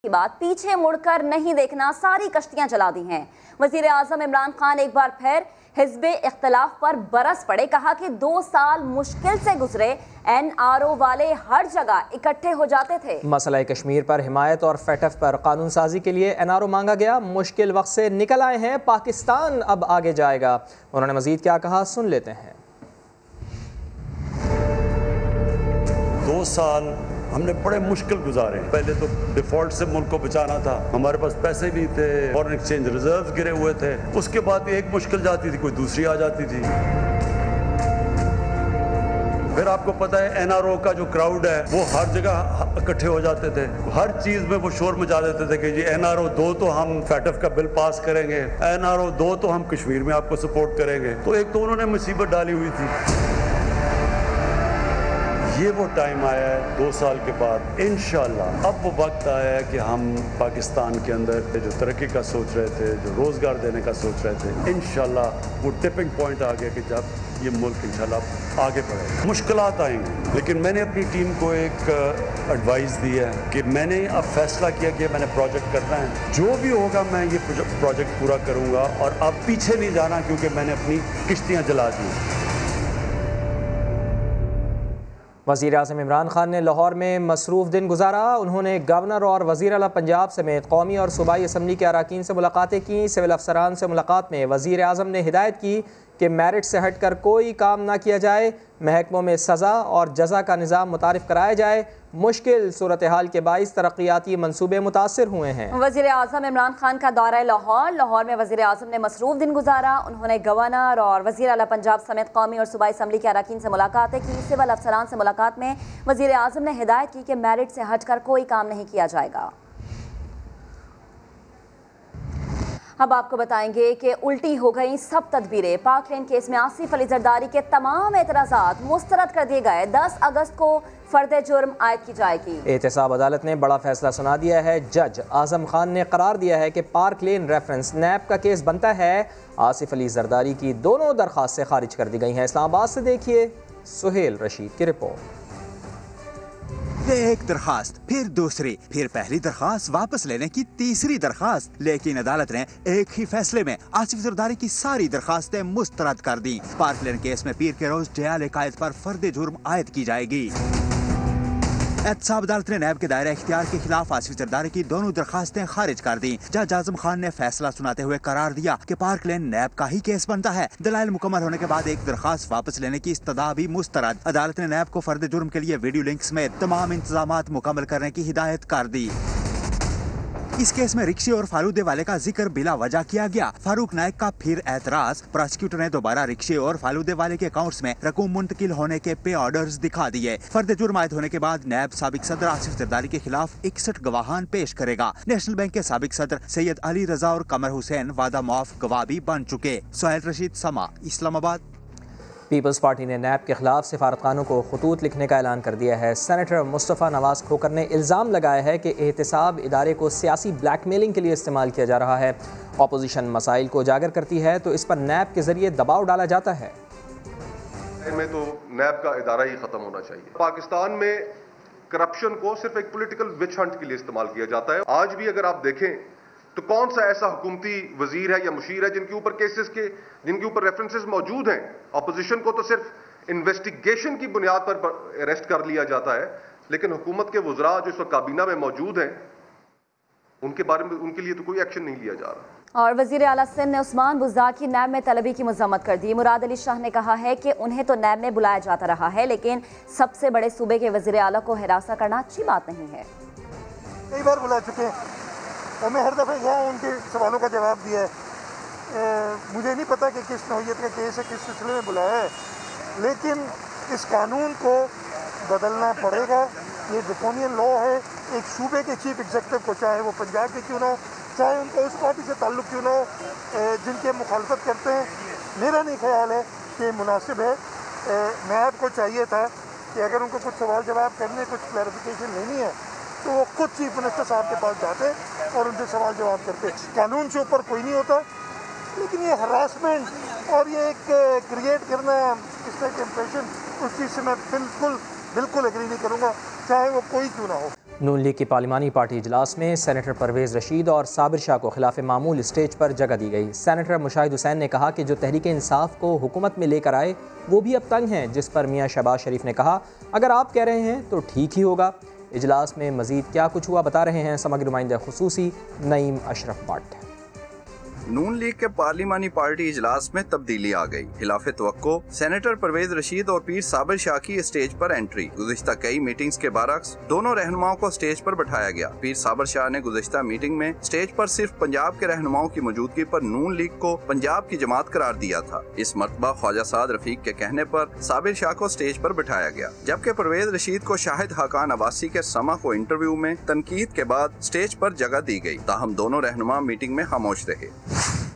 के बाद पीछे मुड़कर नहीं देखना, सारी कश्तियां जला दी हैं। वजीर आजम इमरान खान एक बार फिर हिज़्बे इख्तिलाफ पर बरस पड़े। कहा कि 2 साल मुश्किल से गुजरे, NRO वाले हर जगह इकट्ठे हो जाते थे। मसला कश्मीर पर हिमायत और FATF पर कानून साजी के लिए NRO मांगा गया। मुश्किल वक्त से निकल आए हैं, पाकिस्तान अब आगे जाएगा। उन्होंने मजीद क्या कहा, सुन लेते हैं। 2 साल हमने बड़े मुश्किल गुजारे। पहले तो डिफॉल्ट से मुल्क को बचाना था, हमारे पास पैसे नहीं थे, फॉरेन एक्सचेंज रिजर्व्स गिरे हुए थे। उसके बाद एक मुश्किल जाती थी, कोई दूसरी आ जाती थी। फिर आपको पता है NRO का जो क्राउड है वो हर जगह इकट्ठे हो जाते थे, हर चीज में वो शोर मचा देते थे कि जी NRO 2 तो हम FATF का बिल पास करेंगे, NRO 2 तो हम कश्मीर में आपको सपोर्ट करेंगे। तो एक तो उन्होंने मुसीबत डाली हुई थी। ये वो टाइम आया है 2 साल के बाद, इंशाल्लाह अब वो वक्त आया है कि हम पाकिस्तान के अंदर जो तरक्की का सोच रहे थे, जो रोजगार देने का सोच रहे थे, इंशाल्लाह वो टिपिंग पॉइंट आ गया कि जब ये मुल्क इंशाल्लाह आगे बढ़ेगा। मुश्किलात आएंगी, लेकिन मैंने अपनी टीम को एक एडवाइस दी है कि मैंने अब फैसला किया कि मैंने प्रोजेक्ट करना है, जो भी होगा मैं ये प्रोजेक्ट पूरा करूँगा और अब पीछे नहीं जाना, क्योंकि मैंने अपनी किश्तियाँ जला दी। वज़ीर आज़म इमरान खान ने लाहौर में मसरूफ़ दिन गुजारा। उन्होंने गवर्नर और वज़ीर आला पंजाब समेत कौमी और सूबाई असम्बली के अरकान से मुलाकातें की। सिविल अफसरान से मुलाकात में वज़ीर आज़म ने हिदायत की कि मेरिट से हट कर कोई काम ना किया जाए, महकमों में सज़ा और जज़ा का निज़ाम मुतारिफ कराया जाए। मुश्किल सूरत हाल के बाइस तरक्याती मंसूबे मुतासर हुए हैं। वज़ीर आज़म इमरान खान का दौरा लाहौर में वज़ीर आज़म ने मसरूफ़ दिन गुजारा। उन्होंने गवर्नर और वज़ीर आला पंजाब समेत कौमी और सूबाई असम्बली के अरकान से मुलाकातें की। सिविल अफसरान से मुलाकात में वज़ीर आज़म ने हिदायत की कि मेरिट से हट कर कोई काम नहीं किया जाएगा। अब आपको बताएंगे कि उल्टी हो गई सब तदबीरें। पाक लेन केस में आसिफ अली जरदारी के तमाम एतराज़ात मुस्तरद कर दिए गए। 10 अगस्त को फर्द जुर्म आयद की जाएगी। एहतसाब अदालत ने बड़ा फैसला सुना दिया है। जज आजम खान ने करार दिया है कि पार्क लेन रेफरेंस नैब का केस बनता है। आसिफ अली जरदारी की दोनों दरखास्तें खारिज कर दी गई हैं। इस्लामाबाद से देखिए सुहेल रशीद की रिपोर्ट। एक दरखास्त, फिर दूसरी, फिर पहली दरखास्त वापस लेने की तीसरी दरखास्त, लेकिन अदालत ने एक ही फैसले में आसिफ जरदारी की सारी दरखास्तें मुस्तरद कर दी। पार्क लेन केस में पीर के रोज जयाल कायद पर फर्द जुर्म आयद की जाएगी। एहतसाब अदालत ने नैब के दायरा इख्तियार के खिलाफ आसिफ जरदारी की दोनों दरखास्तें खारिज कर दी। जज आजम खान ने फैसला सुनाते हुए करार दिया कि पार्क लेन नैब का ही केस बनता है। दलाइल मुकम्मल होने के बाद एक दरखास्त वापस लेने की इस्तदा भी मुस्तरद। अदालत ने नैब को फर्द जुर्म के लिए वीडियो लिंक समेत तमाम इंतजामात मुकम्मल करने की हिदायत कर दी। इस केस में रिक्शे और फालूदे वाले का जिक्र बिला वजह किया गया। फारूक नाइक का फिर एतराज। प्रोसिक्यूटर ने दोबारा रिक्शे और फालूदे वाले के अकाउंट्स में रकूम मुंतकिल होने के पे ऑर्डर्स दिखा दिए। फर्द जुर्म आयद होने के बाद नैब साबिक सदर आसिफ जरदारी के खिलाफ 61 गवाहान पेश करेगा। नेशनल बैंक के साबिक सदर सैयद अली रजा और कमर हुसैन वादा मुआफ गवाह भी बन चुके। सुहेल रशीद, समा, इस्लामाबाद। पीपल्स पार्टी ने नैब के खिलाफ सिफारतखानों को खतूत लिखने का ऐलान कर दिया है। सेनेटर मुस्तफ़ा नवाज खोकर ने इल्ज़ाम लगाया है कि एहतसाब इदारे को सियासी ब्लैकमेलिंग के लिए इस्तेमाल किया जा रहा है। अपोजिशन मसाइल को उजागर करती है तो इस पर नैब के जरिए दबाव डाला जाता है। में तो नैब का इदारा ही खत्म होना चाहिए। पाकिस्तान में करप्शन को सिर्फ एक पॉलिटिकल विच हंट के लिए इस्तेमाल किया जाता है। आज भी अगर आप देखें तो कौन सा ऐसा हुकूमती वजीर है या मुशीर है जिनके ऊपर केसेस के जिनके ऊपर रेफरेंसेस मौजूद हैं। अपोजिशन को तो सिर्फ इन्वेस्टिगेशन की बुनियाद पर अरेस्ट कर लिया जाता है, लेकिन हुकूमत के वज़रा जो इस वक्त काबीना में मौजूद हैं उनके बारे में उनके लिए तो कोई एक्शन नहीं लिया जा रहा। और वज़ीर आला सिंध ने उस्मान बुज़दार की नैब में तलबी की मज़म्मत कर दी। मुराद अली शाह ने कहा है कि उन्हें तो नैब में बुलाया जाता रहा है, लेकिन सबसे बड़े सूबे के वज़ीर आला को हिरासा करना अच्छी बात नहीं है। कई बार बुला चुके हैं और मैं हर दफ़े गया उनके सवालों का जवाब दिया है। मुझे नहीं पता कि किस नौइयत का केस है, किस सिलसिले में बुलाया है, लेकिन इस कानून को बदलना पड़ेगा। ये ड्रैकोनियन लॉ है। एक सूबे के चीफ एग्जीक्यूटिव को, चाहे वो पंजाब के क्यों ना हो, चाहे उनका उस पार्टी से ताल्लुक़ क्यों ना हो, जिनके मुखालफत करते हैं, मेरा नहीं ख्याल है कि मुनासिब है। नैब को चाहिए था कि अगर उनको कुछ सवाल जवाब करने, कुछ क्लैरिफिकेशन लेनी है तो वो खुद चीफ मिनिस्टर साहब के पास जाते और उनसे सवाल जवाब करते। कानून से ऊपर कोई नहीं होता, लेकिन ये हरासमेंट और ये एक क्रिएट करना इस तरह के इम्प्रेशन, उस चीज़ से मैं बिल्कुल एग्री नहीं करूँगा, चाहे वो कोई क्यों ना हो। नून लीग की पार्लिमानी पार्टी इजलास में सेनेटर परवेज़ रशीद और साबिर शाह को खिलाफ मामूल स्टेज पर जगह दी गई। सेनेटर मुशाहिद हुसैन ने कहा कि जो तहरीक इंसाफ को हुकूमत में लेकर आए वो भी अब तंग हैं, जिस पर मियाँ शहबाज शरीफ ने कहा अगर आप कह रहे हैं तो ठीक ही होगा। इजलास में मजीद क्या कुछ हुआ बता रहे हैं समग्र नुमाइंदा खुसूसी नईम अशरफ भट्ट। नून लीग के पार्लिमानी पार्टी इजलास में तब्दीली आ गई। खिलाफ तवक्को सेनेटर परवेज रशीद और पीर साबिर शाह की स्टेज पर एंट्री। गुज़िश्ता कई मीटिंग्स के बरअक्स दोनों रहनुमाओं को स्टेज पर बैठाया गया। पीर साबिर शाह ने गुज़िश्ता मीटिंग में स्टेज पर सिर्फ पंजाब के रहनुमाओं की मौजूदगी पर नून लीग को पंजाब की जमात करार दिया था। इस मरतबा ख्वाजा साद रफीक के कहने पर साबिर शाह को स्टेज पर बैठाया गया, जबकि परवेज रशीद को शाहिद हाकान अब्बासी के समा को इंटरव्यू में तनकीद के बाद स्टेज पर जगह दी गई। ताहम दोनों रहनुमा मीटिंग में खामोश रहे।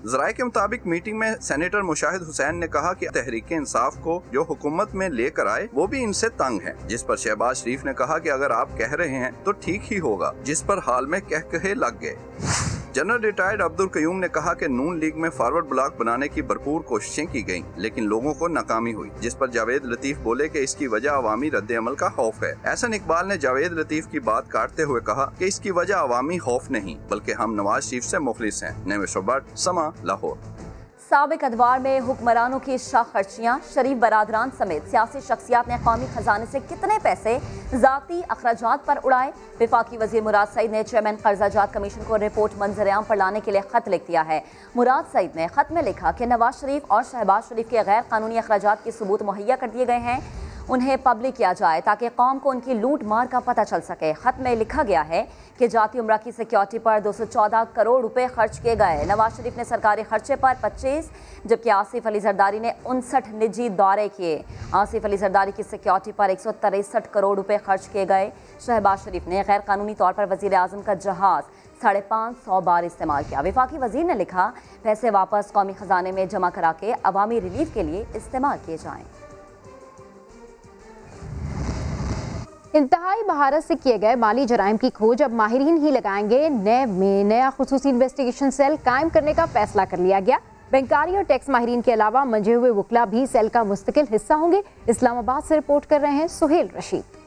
ज़राए के मुताबिक मीटिंग में सेनेटर मुशाहिद हुसैन ने कहा कि तहरीक इंसाफ को जो हुकूमत में लेकर आए वो भी इनसे तंग है, जिस पर शहबाज शरीफ ने कहा कि अगर आप कह रहे हैं तो ठीक ही होगा, जिस पर हाल में कहे लग गए। जनरल रिटायर्ड अब्दुल कयूम ने कहा कि नून लीग में फॉरवर्ड ब्लॉक बनाने की भरपूर कोशिशें की गईं, लेकिन लोगों को नाकामी हुई, जिस पर जावेद लतीफ बोले कि इसकी वजह अवामी रद्द अमल का खौफ है। एहसन इकबाल ने जावेद लतीफ की बात काटते हुए कहा कि इसकी वजह अवामी खौफ नहीं बल्कि हम नवाज शरीफ से मुखलिस हैं। नईम अशरफ भट्ट, समा, लाहौर। साबिक अदवार में हुक्मरानों की शाह खर्चियाँ, शरीफ बरादरान समेत सियासी शख्सियात ने कौमी खजाने से कितने पैसे ज़ाती अखराजात पर उड़ाए। वफाकी वजीर मुराद सईद ने चेयरमैन कर्जाजात कमीशन को रिपोर्ट मंजर-ए-आम पर लाने के लिए खत लिख दिया है। मुराद सईद ने खत में लिखा कि नवाज शरीफ और शहबाज शरीफ के गैर कानूनी अखराजात के सबूत मुहैया कर दिए गए हैं, उन्हें पब्लिक किया जाए ताकि कौम को उनकी लूट मार का पता चल सके। खत में लिखा गया है कि जाती उम्रा की सिक्योरिटी पर 214 करोड़ रुपए खर्च किए गए। नवाज शरीफ ने सरकारी खर्चे पर 25 जबकि आसिफ अली जरदारी ने 59 निजी दौरे किए। आसिफ अली जरदारी की सिक्योरिटी पर 163 करोड़ रुपए खर्च किए गए। शहबाज शरीफ ने गैर कानूनी तौर पर वजीर आजम का जहाज 550 बार इस्तेमाल किया। वफाकी वजीर ने लिखा पैसे वापस कौमी खजाने में जमा करा के अवामी रिलीफ के लिए इस्तेमाल किए जाएं। इंतहाई महारत से किए गए माली जराइम की खोज अब माहिरीन ही लगाएंगे। नैब में नया खुसूसी इन्वेस्टिगेशन सेल कायम करने का फैसला कर लिया गया। बैंकारी और टैक्स माहिरीन के अलावा मंजे हुए वकला भी सेल का मुस्तकिल हिस्सा होंगे। इस्लामाबाद से रिपोर्ट कर रहे हैं सुहेल रशीद।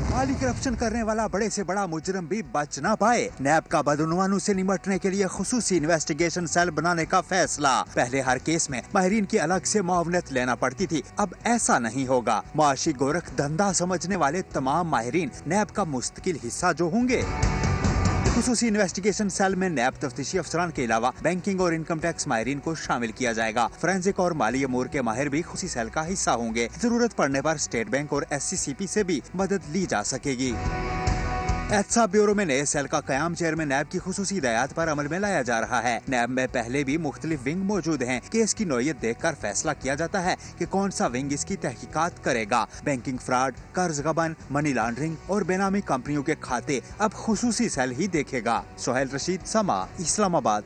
माली करप्शन करने वाला बड़े से बड़ा मुजरिम भी बच ना पाए। नैब का बदउनवानों से निपटने के लिए खुसूसी इन्वेस्टिगेशन सेल बनाने का फैसला। पहले हर केस में माहिरीन की अलग से मुआवनत लेना पड़ती थी, अब ऐसा नहीं होगा। माशी गोरख धंधा समझने वाले तमाम माहिरीन नैब का मुस्तकिल हिस्सा जो होंगे। खुसूसी इन्वेस्टिगेशन सेल में नैब तफ्तीशी अफसरान के अलावा बैंकिंग और इनकम टैक्स माहिरीन को शामिल किया जाएगा। फोरेंसिक और माली अमूर के माहिर भी खुसूसी सेल का हिस्सा होंगे। जरूरत पड़ने पर स्टेट बैंक और SCCP से भी मदद ली जा सकेगी। एहतसाब ब्यूरो में नए सेल का कयाम चेयरमैन नैब की खुसूसी हिदायत पर अमल में लाया जा रहा है। नैब में पहले भी मुख्तलिफ विंग मौजूद हैं। केस की नौयत देखकर फैसला किया जाता है कि कौन सा विंग इसकी तहकीकात करेगा। बैंकिंग फ्रॉड, कर्ज गबन, मनी लॉन्ड्रिंग और बेनामी कंपनियों के खाते अब खुसूसी सेल ही देखेगा। सुहेल रशीद, समा, इस्लामाबाद।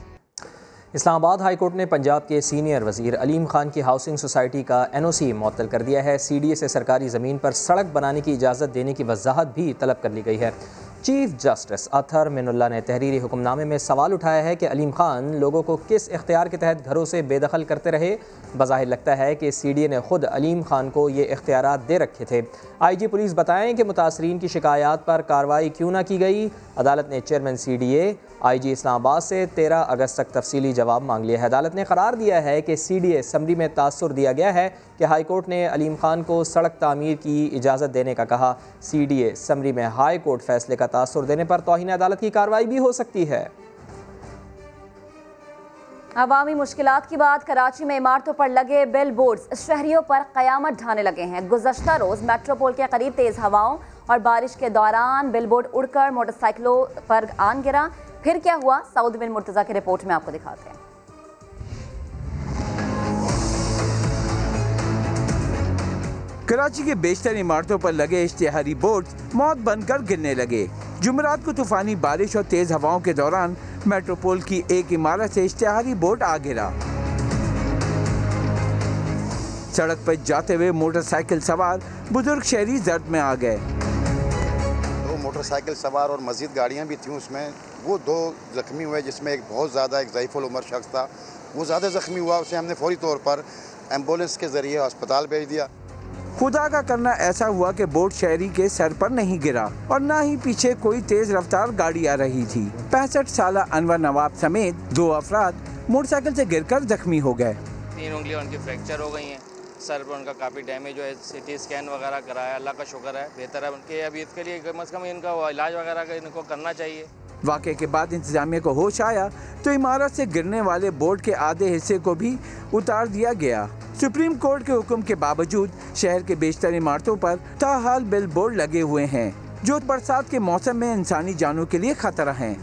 इस्लामाबाद हाई कोर्ट ने पंजाब के सीनियर वजीर अलीम खान की हाउसिंग सोसाइटी का NOC मुअत्तल कर दिया है। CDA से सरकारी ज़मीन पर सड़क बनाने की इजाज़त देने की वजाहत भी तलब कर ली गई है। चीफ जस्टिस अतहर मिनुल्लाह ने तहरीरी हुक्मनामे में सवाल उठाया है कि अलीम खान लोगों को किस इख्तियार के तहत घरों से बेदखल करते रहे। बज़ाहिर लगता है कि CDA ने खुद अलीम खान को ये इख्तियारात दे रखे थे। IG पुलिस बताएं कि मुतासरीन की शिकायत पर कार्रवाई क्यों ना की गई। अदालत ने चेयरमैन CDA IG इस्लामाबाद से 13 अगस्त तक तफसीली जवाब मांग लिया है। अदालत ने करार दिया है कि CDA असम्बली में तासुर दिया गया है कि हाई कोर्ट ने अलीम खान को सड़क तामीर की इजाज़त देने का कहा। CDA असम्बली में हाई कोर्ट फैसले का तासुर देने पर तौहीन अदालत की कार्रवाई भी हो सकती है। अवामी मुश्किलात की बात। कराची में इमारतों पर लगे बिल बोर्ड्स शहरियों पर क़यामत ढाने लगे हैं। गुज़श्ता रोज़ मेट्रोपोल के करीब तेज़ हवाओं और बारिश के दौरान बिल बोर्ड उड़कर मोटरसाइकिलों पर आन गिरा। फिर क्या हुआ, सऊद बिन मुर्तज़ा की रिपोर्ट में आपको दिखाते हैं। कराची के बेशतर इमारतों पर लगे इश्तिहारी बोर्ड मौत बनकर गिरने लगे। जुमेरात को तूफानी बारिश और तेज हवाओं के दौरान मेट्रोपोल की एक इमारत से इश्तिहारी बोर्ड आ गिरा। सड़क पर जाते हुए मोटरसाइकिल सवार बुजुर्ग शहरी जर्द में आ गए। दो मोटरसाइकिल सवार और मजीद गाड़ियां भी थीं उसमें। वो 2 जख्मी हुए, जिसमें एक बहुत ज़्यादा एक ज़ईफ़ुल उमर शख्स था। वो ज़्यादा ज़ख्मी हुआ, उसे हमने फौरी तौर पर एम्बुलेंस के ज़रिए अस्पताल भेज दिया। खुदा का करना ऐसा हुआ कि बोट शहरी के सर पर नहीं गिरा और न ही पीछे कोई तेज रफ्तार गाड़ी आ रही थी। 65 साल अनवर नवाब समेत 2 अफराद मोटरसाइकिल से गिरकर जख्मी हो गए। 3 उंगलियां उनकी फ्रैक्चर हो गई हैं, सर पर उनका काफ़ी डैमेज है। CT स्कैन वगैरह कराया, अल्लाह का शुक्र है बेहतर है उनके। अभी इसके लिए कम से कम इनका इलाज वगैरह का इनको करना चाहिए। वाक़े के बाद इंतजामिया को होश आया तो इमारत से गिरने वाले बोर्ड के आधे हिस्से को भी उतार दिया गया। सुप्रीम कोर्ट के हुक्म के बावजूद शहर के बेशतर इमारतों पर ताहाल बिल बोर्ड लगे हुए हैं जो बरसात के मौसम में इंसानी जानों के लिए खतरा हैं।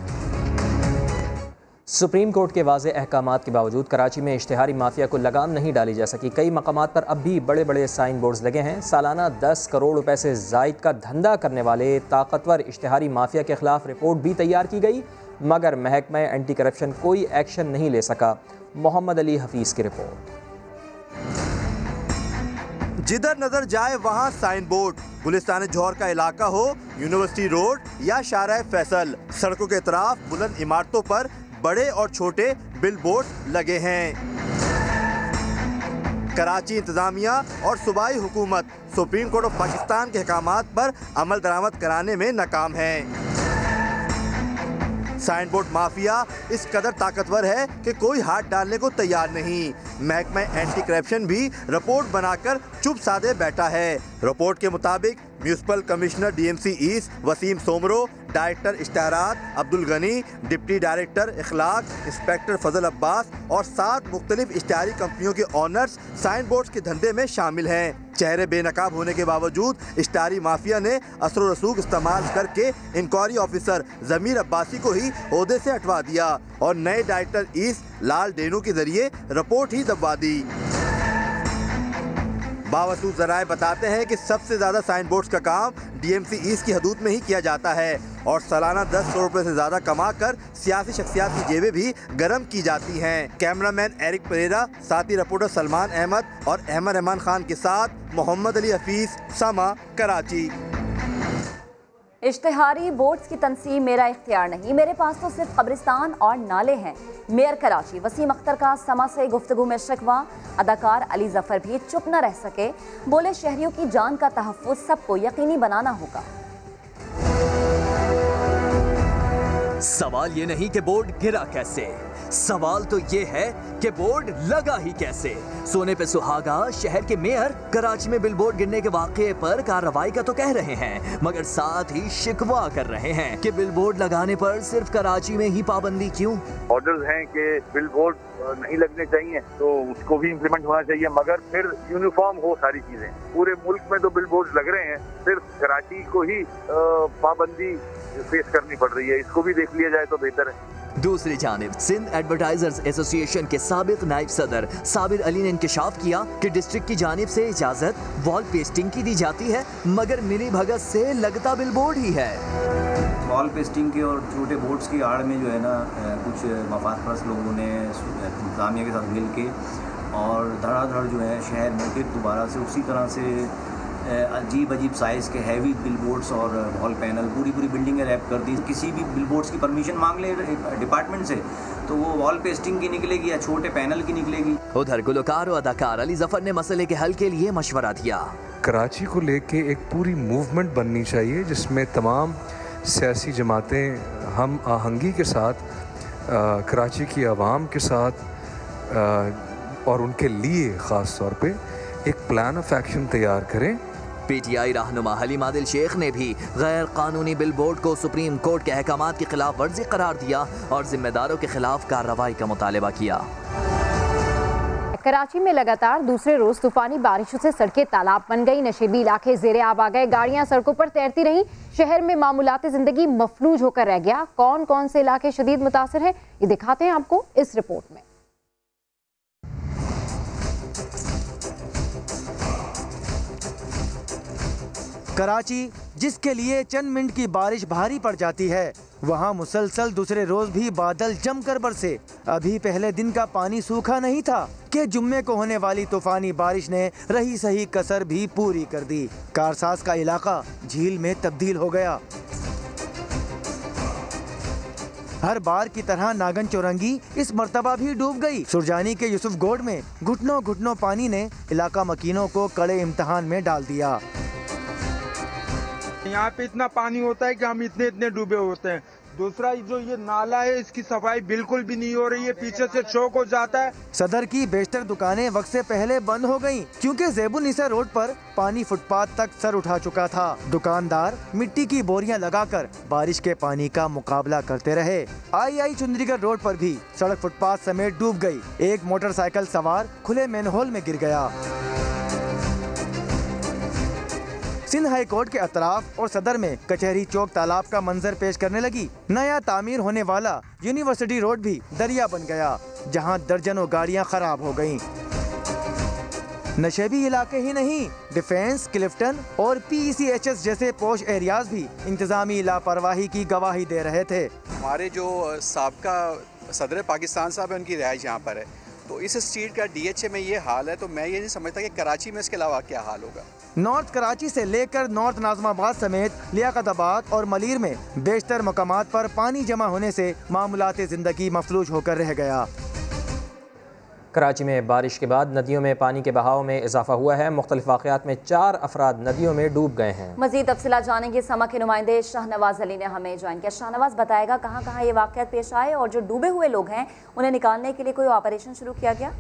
सुप्रीम कोर्ट के वाज़े अहकामात के बावजूद कराची में इश्तिहारी माफिया को लगाम नहीं डाली जा सकी। कई मकामात पर अब भी बड़े बड़े साइन बोर्ड्स लगे हैं। सालाना 10 करोड़ रुपए से जायद का धंधा करने वाले ताकतवर इश्तिहारी माफिया के खिलाफ रिपोर्ट भी तैयार की गई, मगर महकमा एंटी करप्शन कोई एक्शन नहीं ले सका। मोहम्मद अली हफीज़ की रिपोर्ट। जिधर नजर जाए वहाँ साइन बोर्ड, गुलिस्तान जौहर का इलाका हो, यूनिवर्सिटी रोड या शारा फैसल, सड़कों के तरफ बुलंद इमारतों पर बड़े और छोटे बिल बोर्ड लगे हैं। कराची इंतजामिया और सूबाई हुकूमत सुप्रीम कोर्ट ऑफ पाकिस्तान के अहकामात पर अमल दरामद कराने में नाकाम है। साइन बोर्ड माफिया इस कदर ताकतवर है कि कोई हाथ डालने को तैयार नहीं। महकमा एंटी करप्शन भी रिपोर्ट बनाकर चुप साधे बैठा है। रिपोर्ट के मुताबिक municipal commissioner DMC east Waseem Soomro, director इश्तिहारात Abdul Ghani, deputy director Ikhlaq inspector Fazal Abbas और 7 मुख्तलिफ इश्तिहारी कंपनियों के ऑनर्स साइन बोर्ड के धंधे में शामिल हैं। चेहरे बेनकाब होने के बावजूद इश्तिहारी माफिया ने असर रसूख इस्तेमाल करके इंक्वायरी ऑफिसर जमीर अब्बासी को ही ओहदे से हटवा दिया और नए डायरेक्टर ईस्ट लाल डेनू के जरिए रिपोर्ट ही दबवा दी। बावसूद ज़राए बताते हैं कि सबसे ज़्यादा साइन बोर्ड्स का काम DMC ईस्ट की हदूद में ही किया जाता है और सालाना 10 करोड़ रुपए से ज़्यादा कमा कर सियासी शख्सियात की जेबें भी गर्म की जाती हैं। कैमरामैन एरिक परेरा, साथी रिपोर्टर सलमान अहमद और अहमद रहमान खान के साथ मोहम्मद अली हफीज़, समा, कराची। इश्तिहारी बोर्ड्स की तंसीब मेरा इख्तियार नहीं, मेरे पास तो सिर्फ कब्रिस्तान और नाले हैं। मेयर कराची वसीम अख्तर का समा से गुफ्तगू में शिकवा। अदाकार अली जफर भी चुप न रह सके, बोले शहरियों की जान का तहफ़्फ़ुज़ सबको यकीनी बनाना होगा। सवाल ये नहीं कि बोर्ड गिरा कैसे, सवाल तो ये है कि बोर्ड लगा ही कैसे। सोने पे सुहागा शहर के मेयर कराची में बिल बोर्ड गिरने के वाक़े पर कार्रवाई का तो कह रहे हैं, मगर साथ ही शिकवा कर रहे हैं कि बिल बोर्ड लगाने पर सिर्फ कराची में ही पाबंदी क्यों। ऑर्डर्स हैं कि बिल बोर्ड नहीं लगने चाहिए तो उसको भी इम्प्लीमेंट होना चाहिए, मगर फिर यूनिफॉर्म हो सारी चीजें। पूरे मुल्क में तो बिल बोर्ड लग रहे हैं, सिर्फ कराची को ही पाबंदी फेस करनी पड़ रही है। इसको भी देख लिया जाए तो बेहतर है। दूसरी जानिब सिंध एडवर्टाइजर्स एसोसिएशन के साबिक नायब सदर साबिर अली ने इंकशाफ किया कि डिस्ट्रिक्ट की जानिब से इजाजत वॉल पेस्टिंग की दी जाती है, मगर मिली भगत से लगता बिल बोर्ड ही है। वॉल पेस्टिंग के और छोटे बोर्ड्स की आड़ में जो है ना कुछ मफाद परस्त लोगों ने इंतजामिया के साथ मिल के और धड़ाधड़ जो है शहर में फिर दोबारा से उसी तरह से अजीब अजीब साइज़ के हैवी बिलबोर्ड्स और वॉल पैनल पूरी बिल्डिंगें रैप कर दी। किसी भी बिलबोर्ड्स की परमिशन मांग ले डिपार्टमेंट से तो वो वॉल पेस्टिंग की निकलेगी या छोटे पैनल की निकलेगी। उधर गुलकार और अदाकार अली जफर ने मसले के हल के लिए मशवरा दिया। कराची को लेके एक पूरी मूवमेंट बननी चाहिए जिसमें तमाम सियासी जमातें हम आहंगी के साथ कराची की आवाम के साथ और उनके लिए ख़ास तौर पे एक प्लान ऑफ एक्शन तैयार करें। PTI रहनुमा हलीम आदिल शेख ने भी गैर कानूनी बिल बोर्ड को सुप्रीम कोर्ट के अहकामात की खिलाफ वर्जी करार दिया और जिम्मेदारों के खिलाफ कार्रवाई का मुतालबा किया। कराची में लगातार दूसरे रोज तूफानी बारिशों से सड़कें तालाब बन गई, नशेबी इलाके ज़ेरे आब आ गए, गाड़ियां सड़कों पर तैरती रहीं, शहर में मामूलाती जिंदगी मफलूज होकर रह गया। कौन कौन से इलाके शदीद मुतासर हैं ये दिखाते हैं आपको इस रिपोर्ट में। कराची जिसके लिए चंद मिनट की बारिश भारी पड़ जाती है, वहाँ मुसलसल दूसरे रोज भी बादल जमकर बरसे। अभी पहले दिन का पानी सूखा नहीं था कि जुम्मे को होने वाली तूफानी बारिश ने रही सही कसर भी पूरी कर दी। कारसाज का इलाका झील में तब्दील हो गया। हर बार की तरह नागन चौरंगी इस मर्तबा भी डूब गई। सुरजानी के यूसुफ गोड में घुटनों घुटनों पानी ने इलाका मकीनों को कड़े इम्तिहान में डाल दिया। यहाँ पे इतना पानी होता है कि हम इतने डूबे होते हैं। दूसरा जो ये नाला है इसकी सफाई बिल्कुल भी नहीं हो रही है, पीछे से चौक हो जाता है। सदर की बेशतर दुकानें वक्त से पहले बंद हो गयीं, क्योंकि ज़ेबुन्निसा रोड पर पानी फुटपाथ तक सर उठा चुका था। दुकानदार मिट्टी की बोरियां लगाकर बारिश के पानी का मुकाबला करते रहे। आई चुंदरीगढ़ रोड पर भी सड़क फुटपाथ समेत डूब गई। एक मोटरसाइकिल सवार खुले मैनहोल में गिर गया। सिंध हाई कोर्ट के अतराफ और सदर में कचहरी चौक तालाब का मंजर पेश करने लगी। नया तामीर होने वाला यूनिवर्सिटी रोड भी दरिया बन गया, जहां दर्जनों गाड़ियां खराब हो गईं। नशेबी इलाके ही नहीं, डिफेंस, क्लिफ्टन और PECHS जैसे पोश एरियाज भी इंतजामी लापरवाही की गवाही दे रहे थे। हमारे जो साबका सदर पाकिस्तान साहब है, उनकी रिहाइश यहाँ पर है, तो इस स्ट्रीट का DHA में ये हाल है, तो मैं ये नहीं समझता कि कराची में इसके अलावा क्या हाल होगा। नॉर्थ कराची से लेकर नॉर्थ नाज़माबाद समेत लियाकताबाद और मलीर में बेशतर मकामात पर पानी जमा होने से मामूलात ज़िंदगी मफलूज होकर रह गया। कराची में बारिश के बाद नदियों में पानी के बहाव में इजाफा हुआ है। मुख्तलिफ वाक़यात में 4 अफराद नदियों में डूब गए हैं। मज़ीद तफसीलात जानेंगे, समा के नुमाइंदे शाहनवाज अली ने हमें ज्वाइन किया। शाहनवाज, बताएगा कहाँ कहाँ ये वाक़यात पेश आए और जो डूबे हुए लोग हैं उन्हें निकालने के लिए कोई ऑपरेशन शुरू किया गया?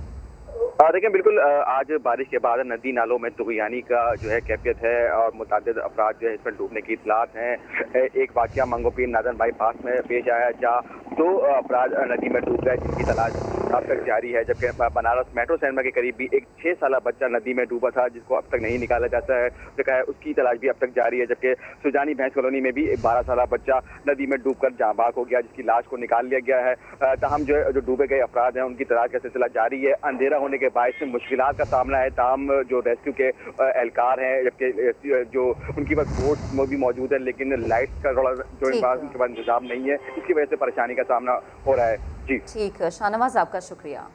देखें, बिल्कुल आज बारिश के बाद नदी नालों में तुग़यानी का जो है कैफियत है और मुतादिद अफराद जो है इसमें डूबने की इतलात हैं। एक वाक़या मंगोपीर नादन बाईपास में पेश आया, जहाँ 2 अफराद नदी में डूब गए, जिनकी तलाश अब तक जारी है। जबकि बनारस मेट्रो सिनेमा के करीब भी एक 6 साला बच्चा नदी में डूबा था, जिसको अब तक नहीं निकाला जाता है, उसकी तलाश भी अब तक जारी है। जबकि सुजानी भैंस कॉलोनी में भी एक 12 साला बच्चा नदी में डूब कर जाँबाग हो गया, जिसकी लाश को निकाल लिया गया है। ताहम जो डूबे गए अफराद हैं उनकी तलाश का सिलसिला जारी है। अंधेरा होने के बायस में मुश्किलात का सामना है, ताहम जो रेस्क्यू के एहलकार हैं, जबकि जो उनकी पास बोट भी मौजूद है, लेकिन लाइट्स का जो उनके पास इंतजाम नहीं है, इसकी वजह से परेशानी का सामना हो रहा है। जी ठीक, शाहनवाज आपका शुक्रिया।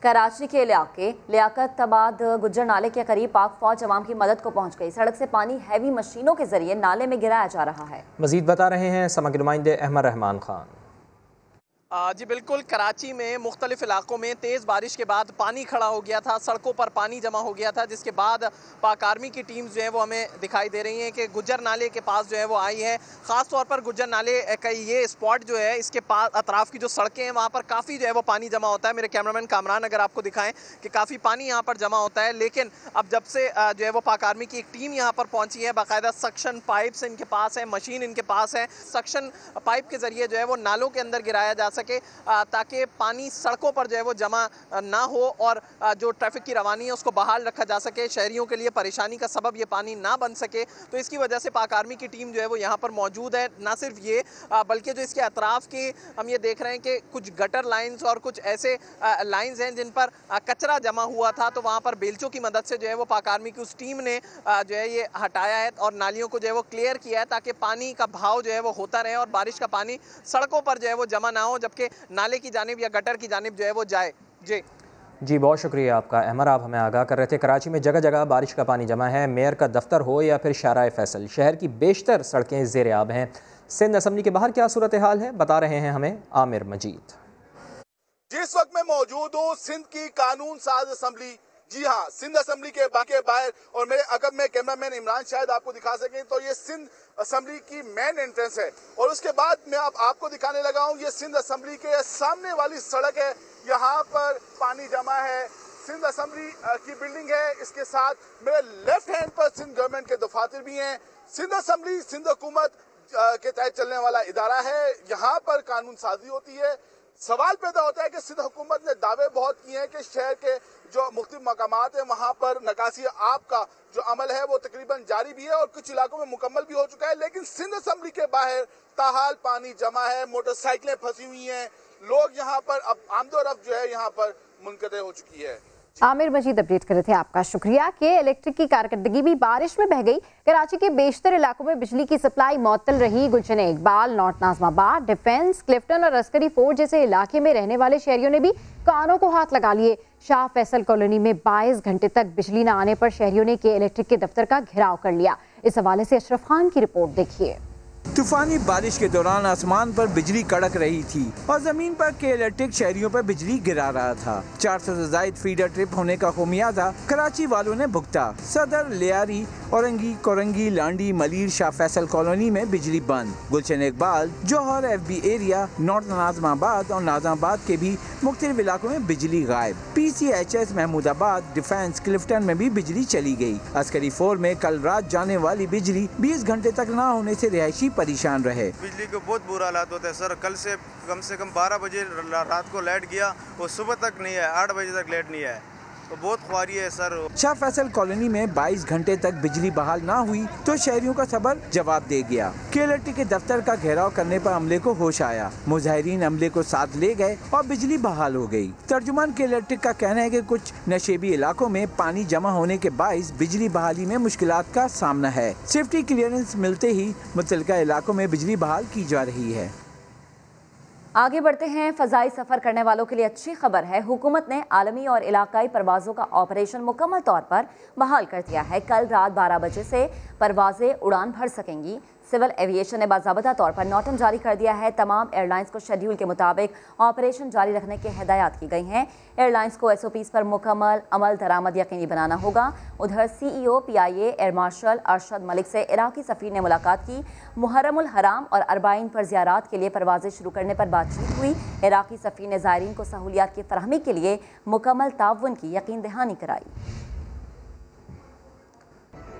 कराची के इलाके लियाकताबाद गुज्जर नाले के करीब पाक फौज अवाम की मदद को पहुंच गई। सड़क से पानी हैवी मशीनों के जरिए नाले में गिराया जा रहा है। मजीद बता रहे हैं समा के नुमाइंदे अहमद रहमान खान। जी बिल्कुल, कराची में मुख्तलिफ इलाकों में तेज़ बारिश के बाद पानी खड़ा हो गया था, सड़कों पर पानी जमा हो गया था, जिसके बाद पाक आर्मी की टीम जो है वो हमें दिखाई दे रही हैं कि गुज्जर नाले के पास जो है वो आई है। ख़ास तौर पर गुज्जर नाले का ये स्पॉट जो है, इसके पास अतराफ़ की जो सड़कें हैं वहाँ पर काफ़ी जो है वो पानी जमा होता है। मेरे कैमरामैन कामरान अगर आपको दिखाएं कि काफ़ी पानी यहाँ पर जमा होता है, लेकिन अब जब से जो है वो पाक आर्मी की एक टीम यहाँ पर पहुँची है, बाकायदा सक्शन पाइप्स इनके पास है, मशीन इनके पास है, सक्शन पाइप के ज़रिए जो है वो नालों के अंदर गिराया जा सके, ताकि पानी सड़कों पर जो है वो जमा ना हो और जो ट्रैफिक की रवानी है उसको बहाल रखा जा सके, शहरियों के लिए परेशानी का सबब ये पानी ना बन सके। तो इसकी वजह से पाक आर्मी की टीम जो है वो यहाँ पर मौजूद है। ना सिर्फ ये बल्कि जो इसके अतराफ़ के हम ये देख रहे हैं कि कुछ गटर लाइन्स और कुछ ऐसे लाइन्स हैं जिन पर कचरा जमा हुआ था, तो वहाँ पर बेलचों की मदद से जो है वो पाक आर्मी की उस टीम ने जो है ये हटाया है और नालियों को जो है वो क्लियर किया है, ताकि पानी का बहाव जो है वो होता रहे और बारिश का पानी सड़कों पर जो है वो जमा ना हो, जबकि नाले की जानिब या गटर की जानिब जो है वो जाए। जी बहुत शुक्रिया आपका अहमद, आप हमें आगाह कर रहे थे। कराची में जगह जगह बारिश का पानी जमा है। मेयर का दफ्तर हो या फिर शाराए फैसल, शहर की बेशतर सड़कें ज़ेर आब हैं। सिंध असम्बली के बाहर क्या सूरत हाल है, बता रहे हैं हमें आमिर मजीद। जिस वक्त मैं मौजूद हूँ सिंध की कानून साज असम्बली, जी हाँ, सिंध असम्बली के बाहर, और मेरे अगर मैं कैमरामैन इमरान शायद आपको दिखा सकें तो ये सिंध असम्बली की मेन एंट्रेंस है। और उसके बाद मैं आपको दिखाने लगा हूँ ये सिंध असम्बली के सामने वाली सड़क है, यहाँ पर पानी जमा है। सिंध असम्बली की बिल्डिंग है, इसके साथ मेरे लेफ्ट हैंड पर सिंध गवर्नमेंट के दफातर भी हैं। सिंध असम्बली सिंध हुकूमत के तहत चलने वाला इदारा है, यहाँ पर कानून साजी होती है। सवाल पैदा होता है कि सिंध हुकूमत ने दावे बहुत किए हैं कि शहर के जो मुख्तलिफ मकामात हैं वहाँ पर नकासी आब का जो अमल है वो तकरीबन जारी भी है और कुछ इलाकों में मुकम्मल भी हो चुका है, लेकिन सिंध असम्बली के बाहर ताहाल पानी जमा है, मोटरसाइकिलें फंसी हुई हैं, लोग यहाँ पर अब आमदोरफ्त जो है यहाँ पर मुनक़ते हो चुकी है। आमिर मजीद अपडेट कर रहे थे, आपका शुक्रिया। कि इलेक्ट्रिक की कारकर्दगी भी बारिश में बह गई। कराची के बेशतर इलाकों में बिजली की सप्लाई मुअत्तल रही। गुलशन इकबाल, नॉर्थ नाज़माबाद, डिफेंस, क्लिफ्टन और अस्करी फोर्ट जैसे इलाके में रहने वाले शहरियों ने भी कानों को हाथ लगा लिए। शाह फैसल कॉलोनी में 22 घंटे तक बिजली न आने पर शहरियों ने के इलेक्ट्रिक के दफ्तर का घेराव कर लिया। इस हवाले से अशरफ खान की रिपोर्ट देखिए। तूफानी बारिश के दौरान आसमान पर बिजली कड़क रही थी और जमीन पर के इलेक्ट्रिक शहरियों पर बिजली गिरा रहा था। 400 से ज्यादा फीडर ट्रिप होने का खुमियाजा कराची वालों ने भुगता। सदर, लियारी, औरंगी, कोरंगी, लांडी, मलिर, शाह फैसल कॉलोनी में बिजली बंद। गुलशन इकबाल, जौहर, FB एरिया, नॉर्थ नाजमाबाद और नाजमाबाद के भी मुख्तलिफ इलाकों में बिजली गायब। PCHS महमूदाबाद, डिफेंस, क्लिफ्टन में भी बिजली चली गई। अस्करी 4 में कल रात जाने वाली बिजली 20 घंटे तक न होने से रिहायशी परेशान रहे। बिजली को बहुत बुरा हालात होता है सर। कल से कम 12 बजे रात को लाइट गया और सुबह तक नहीं है, 8 बजे तक लाइट नहीं है, तो बहुत ख्वारी है सर। शाह फैसल कॉलोनी में 22 घंटे तक बिजली बहाल ना हुई तो शहरियों का सबर जवाब दे गया। KLRT के दफ्तर का घेराव करने पर अमले को होश आया। मुजाहिरीन अमले को साथ ले गए और बिजली बहाल हो गई। तर्जुमान KLRT का कहना है कि कुछ नशेबी इलाकों में पानी जमा होने के बाइस बिजली बहाली में मुश्किलात का सामना है। सेफ्टी क्लियरेंस मिलते ही मुतल्लिका इलाकों में बिजली बहाल की जा रही है। आगे बढ़ते हैं। फ़ज़ाई सफ़र करने वालों के लिए अच्छी खबर है। हुकूमत ने आलमी और इलाकाई परवाज़ों का ऑपरेशन मुकम्मल तौर पर बहाल कर दिया है। कल रात 12 बजे से परवाज़ें उड़ान भर सकेंगी। सिविल एविएशन ने बाज़ाबता तौर पर नोटिस जारी कर दिया है। तमाम एयरलाइंस को शेड्यूल के मुताबिक ऑपरेशन जारी रखने की हिदायत की गई हैं। एयरलाइंस को SOPs पर मुकम्मल अमल दरामद यकीनी बनाना होगा। उधर CEO PIA air marshal Arshad Malik से इराक़ी सफ़ीर ने मुलाकात की। मुहर्रमुल हराम और अरबाइन पर ज़ियारात के लिए परवाज़ें शुरू करने पर बातचीत हुई। इराक़ी सफ़ीर ने ज़ायरीन को सहूलियात की फराहमी के लिए मुकम्मल ताउन की यकीन दहानी कराई।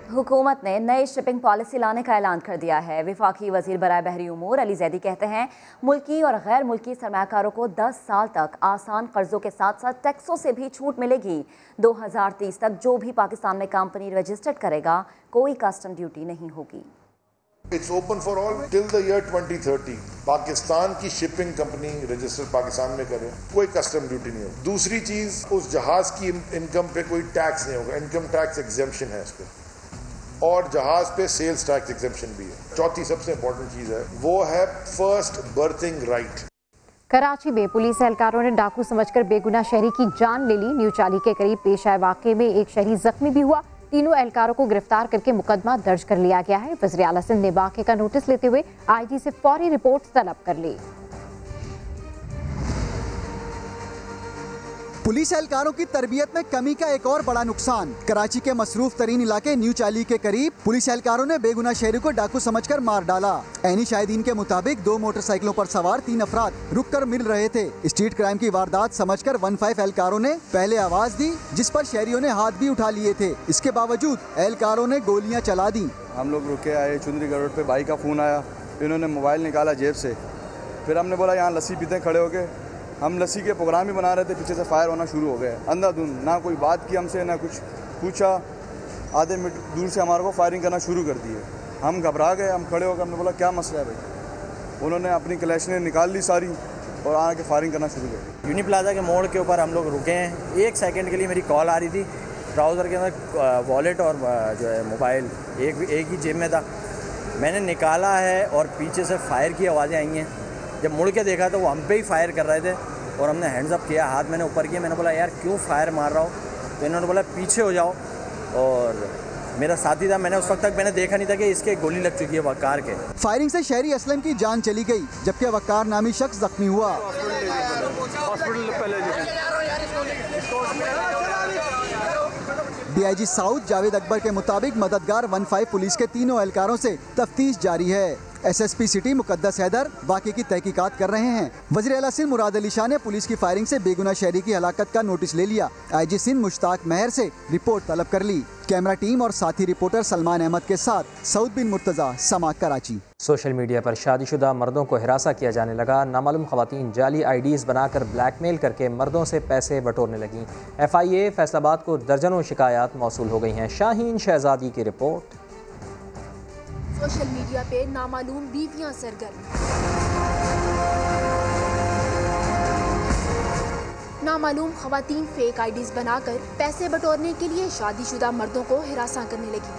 हुकूमत ने नई शिपिंग पॉलिसी लाने का ऐलान कर दिया है। वफाकी वज़ीर बराए बहरी उमूर अली जैदी कहते हैं मुल्की और गैर मुल्की सरमायाकारों को 10 साल तक आसान कर्जों के साथ साथ टैक्सों से भी छूट मिलेगी। 2030 तक जो भी पाकिस्तान में कंपनी रजिस्टर्ड करेगा कोई कस्टम ड्यूटी नहीं होगी। It's open for all till the year 2030। Pakistan की शिपिंग कंपनी रजिस्टर पाकिस्तान में करे, कोई कस्टम ड्यूटी नहीं होगी। दूसरी चीज, उस जहाज की इनकम पे कोई टैक्स नहीं होगा, इनकम टैक्स एग्जेम्पशन है इस पे, और जहाज पे सेल्स टैक्स एग्जेम्पशन भी है। चौथी सबसे इम्पोर्टेंट चीज है वो है फर्स्ट बर्थिंग राइट। कराची में पुलिस एहलकारों ने डाकू समझकर बेगुनाह शहरी की जान ले ली। न्यू चाली के करीब पेश आए वाक़े में एक शहरी जख्मी भी हुआ। तीनों एहलकारों को गिरफ्तार करके मुकदमा दर्ज कर लिया गया है। वज़ीर आला सिंध ने वाक़े का नोटिस लेते हुए IG से फौरी रिपोर्ट तलब कर ली। पुलिस एहलकारों की तरबियत में कमी का एक और बड़ा नुकसान। कराची के मसरूफ तरीन इलाके न्यू चाली के करीब पुलिस एहलकारों ने बेगुनाह शहरी को डाकू समझकर मार डाला। ऐनी शाहिदीन के मुताबिक 2 मोटरसाइकिलों पर सवार 3 अफराद रुक कर मिल रहे थे। स्ट्रीट क्राइम की वारदात समझकर 15 एहलकारों ने पहले आवाज दी, जिस पर शहरियों ने हाथ भी उठा लिए थे। इसके बावजूद एहलकारों ने गोलियां चला दी। हम लोग रुके आए, चुंदरीगढ़ रोड पे भाई का फोन आया, इन्होंने मोबाइल निकाला जेब से, फिर हमने बोला यहाँ लस्सी पीते खड़े होके, हम लस्सी के प्रोग्राम ही बना रहे थे, पीछे से फायर होना शुरू हो गया अंधाधुंध। ना कोई बात की हमसे, ना कुछ पूछा, आधे मीटर दूर से हमारे को फायरिंग करना शुरू कर दिए। हम घबरा गए, हम खड़े होकर हमने बोला क्या मसला है भाई। उन्होंने अपनी कलेक्शनें निकाल ली सारी और आके फायरिंग करना शुरू कर दी। यूनी प्लाजा के मोड़ के ऊपर हम लोग रुके हैं। 1 सेकंड के लिए मेरी कॉल आ रही थी। ट्राउज़र के अंदर वॉलेट और जो है मोबाइल एक ही जेब में था। मैंने निकाला है और पीछे से फायर की आवाज़ें आई हैं। जब मुड़ के देखा तो वो हम पे ही फायर कर रहे थे और हमने हैंड्स अप किया, हाथ मैंने ऊपर किया। मैंने बोला यार क्यों फायर मार रहा हो, तो इन्होंने बोला पीछे हो जाओ। और मेरा साथी था, मैंने उस वक्त तक मैंने देखा नहीं था कि इसके गोली लग चुकी है वक़ार के। फायरिंग से शहरी असलम की जान चली गई, जबकि वक़ार नामी शख्स जख्मी हुआ। DIG साउथ जावेद अकबर के मुताबिक मददगार 15 पुलिस के तीनों एहलकारों से तफ्तीश जारी है। SSP सिटी मुकद्दस हैदर वाक़े की तहकीकात कर रहे हैं। वज़ीर आला सिंध मुराद अली शाह ने पुलिस की फायरिंग से बेगुनाह शहरी की हलाकत का नोटिस ले लिया। IG सिंध मुश्ताक मेहर से रिपोर्ट तलब कर ली। कैमरा टीम और साथी रिपोर्टर सलमान अहमद के साथ सऊद बिन मुर्तज़ा, समा, कराची। सोशल मीडिया पर शादीशुदा मर्दों को हिरासा किया जाने लगा। नामालूम खवातीन जाली IDs बनाकर ब्लैकमेल करके मर्दों से पैसे बटोरने लगीं। FIA फैसलाबाद को दर्जनों शिकायत मौसूल हो गई हैं। शाहीन शहजादी की रिपोर्ट। सोशल मीडिया पे नामालूम बीवियां सरगर्म। नामालूम खवातीन फेक IDs बनाकर पैसे बटोरने के लिए शादीशुदा मर्दों को हिरासा करने लगी।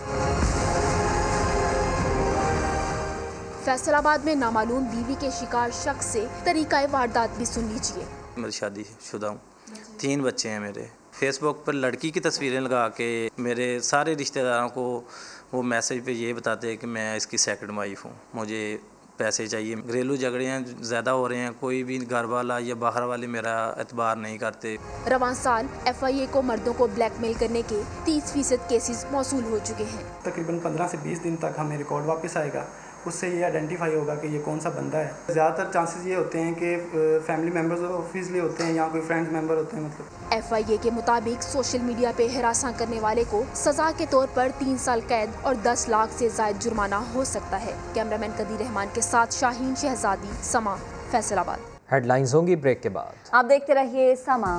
फैसलाबाद में नामालूम बीवी के शिकार शख्स से तरीका वारदात भी सुन लीजिए। मैं शादीशुदा हूँ, 3 बच्चे हैं मेरे। फेसबुक पर लड़की की तस्वीरें लगा के मेरे सारे रिश्तेदारों को वो मैसेज पे ये बताते हैं कि मैं इसकी सेकंड वाइफ हूँ, मुझे पैसे चाहिए। घरेलू झगड़े हैं ज़्यादा हो रहे हैं, कोई भी घर वाला या बाहर वाले मेरा एतबार नहीं करते। रवां साल FIA को मर्दों को ब्लैकमेल करने के 30% केसेस मौसूल हो चुके हैं। तकरीबन 15 से 20 दिन तक हमें रिकॉर्ड वापस आएगा, उससे ये आइडेंटिफाई होगा कि ये कौन सा बंदा है। ज़्यादातर चांसेस ये होते हैं कि फैमिली मेम्बर्स ऑफिशियली होते हैं या कोई फ्रेंड्स मेंबर होते हैं। मतलब FIA के मुताबिक सोशल मीडिया पे हरासा करने वाले को सजा के तौर पर 3 साल कैद और 10 लाख से ज़ायद जुर्माना हो सकता है। कैमरामैन कदीर रहमान के साथ शाहीन शहजादी, समा, फैसलाबाद। हेडलाइंस होंगी ब्रेक के बाद। आप देखते रहिए समा।